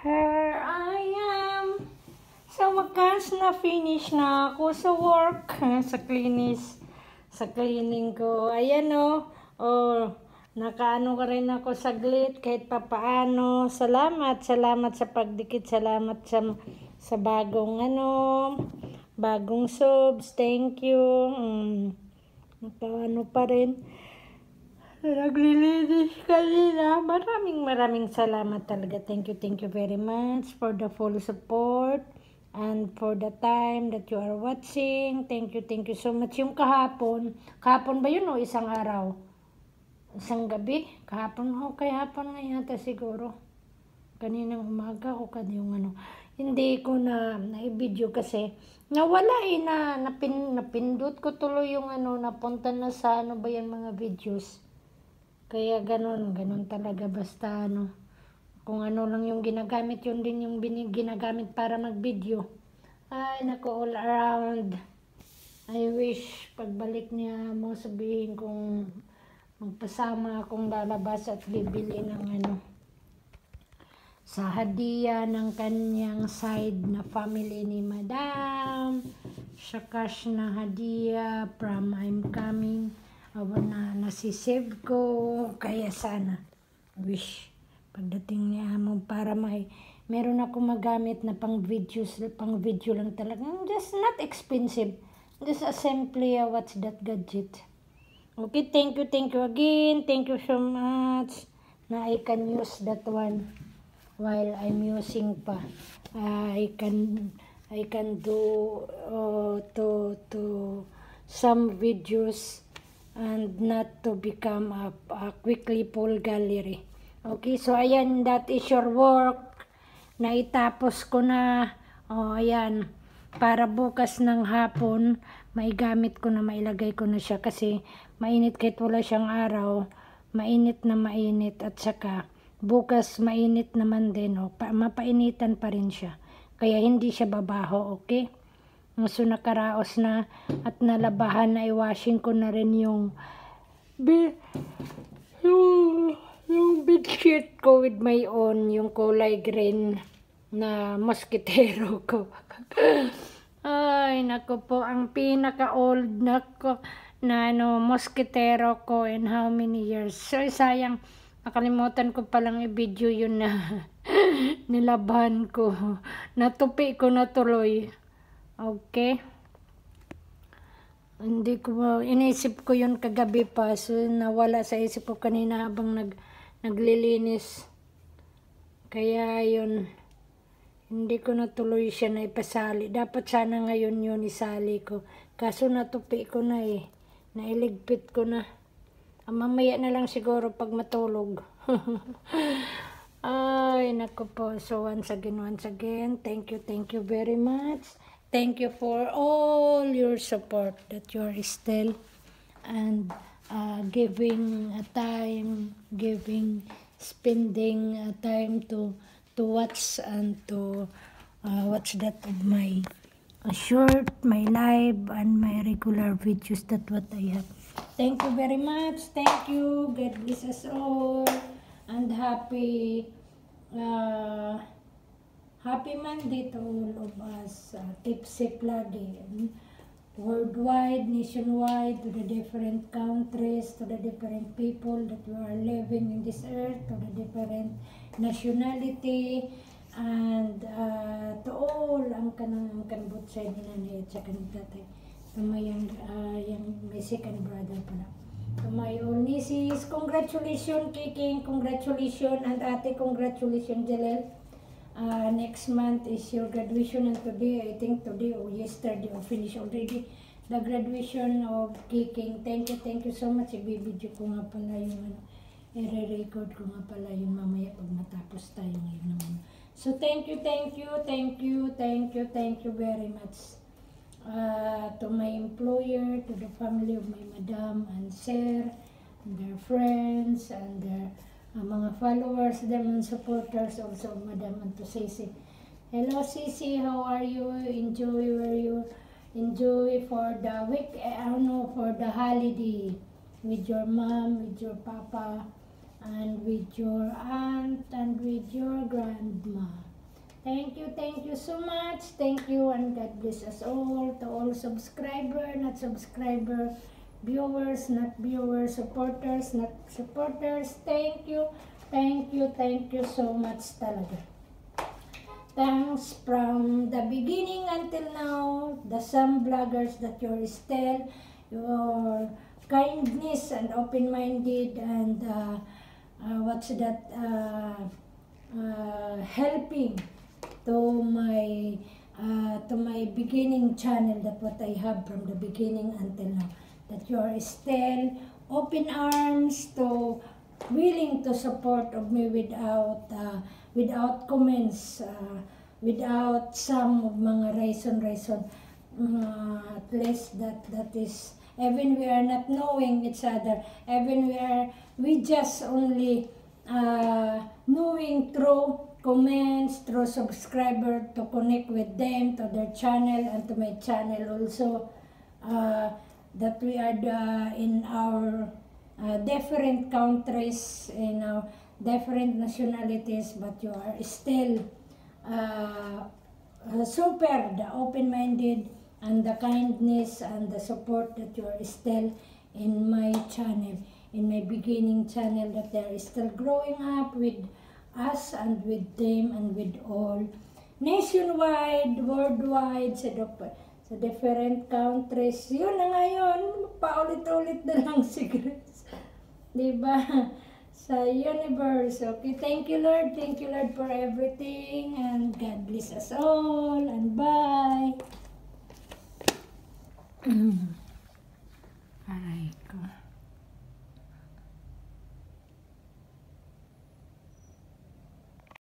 Here I am. Sa wakas na finish na ako sa work, sa cleaning ko. Ayan nakaano ka rin ako saglit kahit papaano. Salamat sa pagdikit. Salamat sa bagong subs. Thank you. Nakaano pa rin. Naglilinis kanina. Maraming salamat talaga. Thank you very much for the full support and for the time that you are watching. Thank you so much. Yung kahapon ba yun o isang araw? Isang gabi? Kahapon nga yata siguro. Kaninang umaga o kaniyong hindi ko na i-video kasi nawala napindot ko tuloy yung napunta na sa ba yan mga videos. Kaya ganun talaga basta kung lang yung ginagamit, yun din yung ginagamit para mag-video. Ay, nako, all around. I wish pagbalik niya mo sabihin kung magpasama akong lalabas at bibili ng sa hadiah ng kanyang side na family ni Madam. Sa cash na hadiah from I'm Coming. Na nasisave ko, kaya sana wish pagdating niya mo para meron ako magamit na pang video lang talaga, just not expensive, just simply what's that gadget. Okay, thank you again, thank you so much na I can use that one while I'm using pa. I can do to some videos and not to become a quickly full gallery. Okay, so ayan, that is your work. Naitapos ko na. Ayan, para bukas ng hapon, maigamit ko na, mailagay ko na siya kasi mainit kahit wala siyang araw. Mainit at saka bukas mainit naman din. Mapainitan pa rin siya. Kaya hindi siya babaho, okay? So nakaraos na at nalabahan na i-washing ko na rin yung bedsheet ko with my own, yung kulay green na moskitero ko. Ay, nako po, ang pinaka-old na moskitero ko in how many years. So sayang, nakalimutan ko palang i-video yun na nilabahan ko. Natupi ko na tuloy. Okay. Hindi ko inisip ko yun kagabi pa, so nawala sa isip ko kanina habang naglilinis. Kaya yun, hindi ko natuloy siya na ipasali. Dapat sana ngayon yun isali ko. Kaso natupi ko na nailigpit ko na. Mamaya na lang siguro pag matulog. Ay, naku po. So once again, thank you very much. Thank you for all your support that you are still and spending time to watch and to watch that of my my live and my regular videos, that what I have. Thank you very much. Thank you. God bless us all and happy Monday to all of us. Keep safe lagi. Worldwide, nationwide, to the different countries, to the different people that we are living in this earth, to the different nationality, and to all ang kanbut sa nanay at saka ng tatay. To my yung may second brother pala. To my own nieces, congratulations Kiking, congratulations, and ate, congratulations Jalel. Next month is your graduation, and today, I think today or yesterday, or finished already the graduation of Kiking. Thank you so much. I-video ko nga pala yung i-record ko nga pala yung mamaya pag matapos tayo ngayon naman. So thank you very much to my employer, to the family of my madam and sir, and their friends, and their mga followers, them and supporters also of Madam and to Sisi. Hello Sisi, how are you? Enjoy for the week, for the holiday with your mom, with your papa, and with your aunt, and with your grandma. Thank you so much. Thank you, and God bless us all. To all subscriber, not subscriber, viewers, not viewers, supporters, not supporters. Thank you so much talaga. Thanks from the beginning until now, the some vloggers that you're still, your kindness and open-minded and helping to my beginning channel, that what I have from the beginning until now, that you are still open arms to willing to support of me without comments, without some of mga reason at least that is, even we are not knowing each other, even we just only knowing through comments, through subscriber, to connect with them, to their channel and to my channel also, that we are in our different countries, in our different nationalities, but you are still super the open-minded and the kindness and the support that you are still in my channel, in my beginning channel, that they are still growing up with us and with them and with all nationwide, worldwide, sa different countries. Yun na ngayon, paulit-ulit na lang secrets. Diba? Sa universe. Okay, thank you Lord for everything, and God bless us all, and bye. Aray ko.